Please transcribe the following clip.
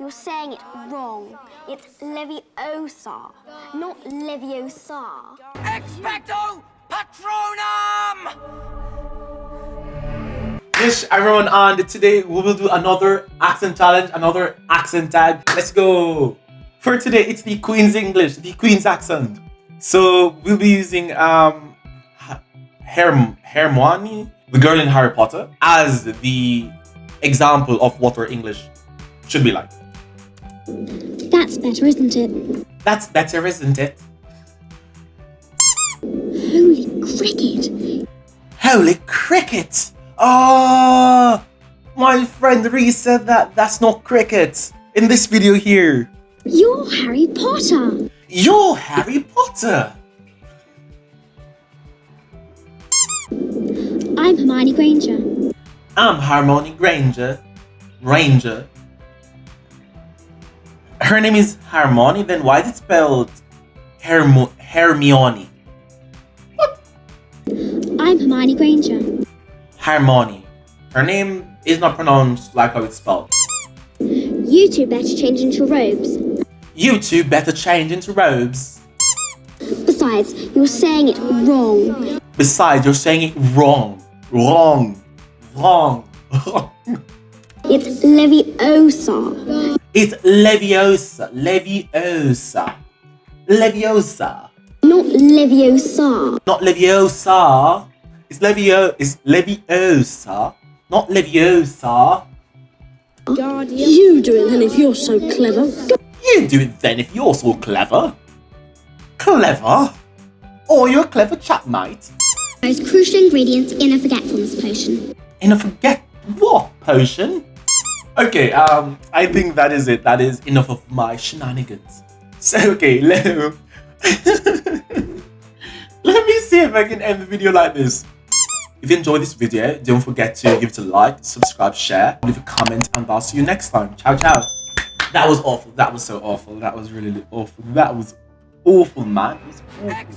you're saying it wrong. It's Leviosa, not Leviosa. Expecto Patronum! Yes, everyone, and today we will do another accent challenge, another accent tag. Let's go. For today, it's the Queen's English, the Queen's accent. So we'll be using Hermione, the girl in Harry Potter, as the example of what her English should be like. That's better, isn't it? That's better, isn't it? Holy cricket! Holy cricket! Oh, my friend Reese said that. That's not cricket. In this video here. You're Harry Potter! You're Harry Potter! I'm Hermione Granger. I'm Hermione Granger. Ranger. Her name is Hermione, then why is it spelled Hermione? What? I'm Hermione Granger. Hermione. Her name is not pronounced like how it's spelled. You two better change into robes. You two better change into robes. Besides, you're saying it wrong. Besides, you're saying it wrong. Wrong. Wrong. It's Leviosa. It's Leviosa. Leviosa. Leviosa. Not Leviosa. Not Leviosa. It's Leviosa. Not Leviosa. You do it then if you're so clever. You do it then if you're so clever. Clever? Oh, you're a clever chap, mate. Most crucial ingredients in a forgetfulness potion. In a forget what potion? Okay, I think that is it. That is enough of my shenanigans. So, okay, let me see if I can end the video like this. If you enjoyed this video, don't forget to give it a like, subscribe, share, leave a comment, and I'll see you next time. Ciao, ciao. That was awful. That was so awful. That was really awful. That was awful, man. It was awful.